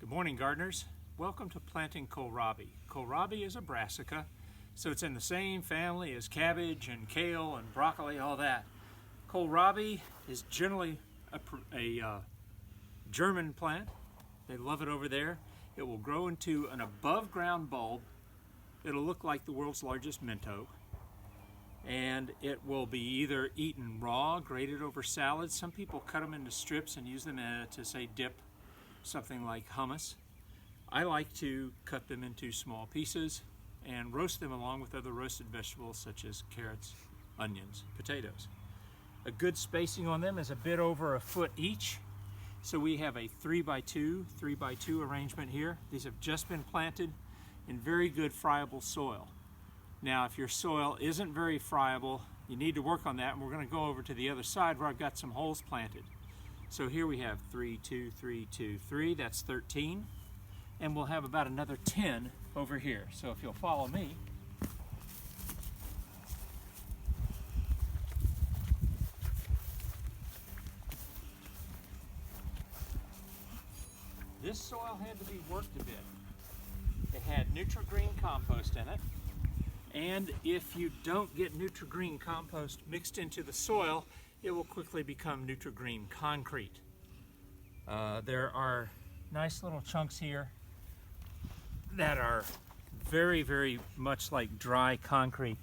Good morning, gardeners. Welcome to planting kohlrabi. Kohlrabi is a brassica, so it's in the same family as cabbage and kale and broccoli, all that. Kohlrabi is generally a German plant. They love it over there. It will grow into an above ground bulb. It'll look like the world's largest minto. And it will be either eaten raw, grated over salads. Some people cut them into strips and use them to say dip something like hummus. I like to cut them into small pieces and roast them along with other roasted vegetables such as carrots, onions, potatoes. A good spacing on them is a bit over a foot each. So we have a 3x2 arrangement here. These have just been planted in very good friable soil. Now, if your soil isn't very friable, you need to work on that, and we're going to go over to the other side where I've got some holes planted. So here we have 3, 2, 3, 2, 3, that's 13. And we'll have about another 10 over here. So if you'll follow me. This soil had to be worked a bit. It had Nutri-Green compost in it. And if you don't get Nutri-Green compost mixed into the soil, it will quickly become Nutri-Green concrete. There are nice little chunks here that are very, very much like dry concrete.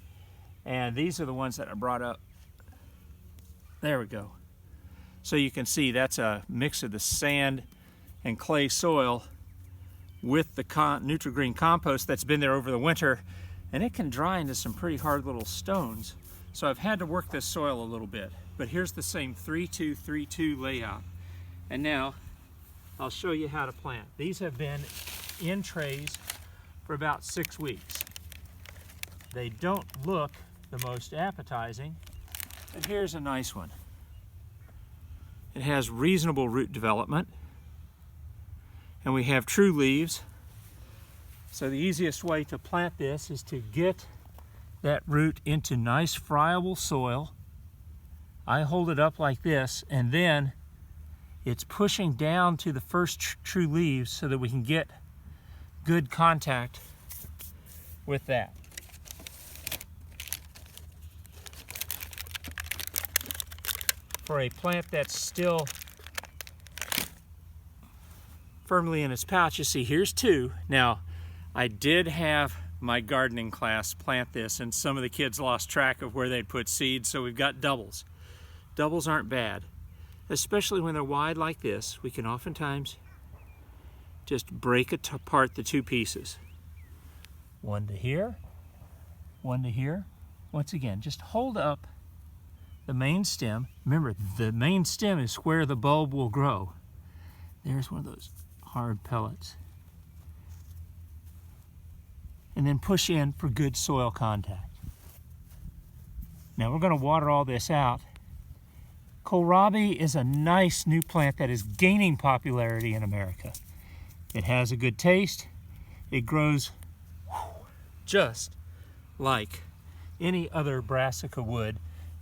And these are the ones that I brought up. There we go. So you can see that's a mix of the sand and clay soil with the Nutri-Green compost that's been there over the winter, and it can dry into some pretty hard little stones. So I've had to work this soil a little bit, but here's the same 3-2-3-2 layout. And now I'll show you how to plant. These have been in trays for about 6 weeks. They don't look the most appetizing, but here's a nice one. It has reasonable root development, and we have true leaves. So the easiest way to plant this is to get that root into nice friable soil. I hold it up like this, and then it's pushing down to the first true leaves so that we can get good contact with that. For a plant that's still firmly in its pouch, you see here's 2. Now, I did have my gardening class plant this, and some of the kids lost track of where they'd put seeds, so we've got doubles. Doubles aren't bad, especially when they're wide like this. We can oftentimes just break apart the 2 pieces. 1 to here, 1 to here. Once again, just hold up the main stem. Remember, the main stem is where the bulb will grow. There's one of those hard pellets. And then push in for good soil contact. Now we're going to water all this out. Kohlrabi is a nice new plant that is gaining popularity in America. It has a good taste. It grows just like any other brassica would.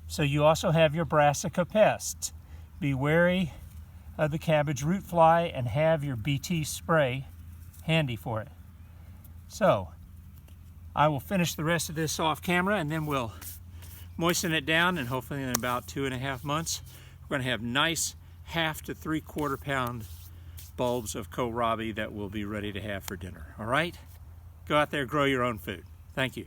So you also have your brassica pests. Be wary of the cabbage root fly and have your BT spray handy for it. So I will finish the rest of this off camera, and then we'll moisten it down, and hopefully in about 2.5 months we're going to have nice 1/2 to 3/4 pound bulbs of kohlrabi that we'll be ready to have for dinner. All right? Go out there, grow your own food. Thank you.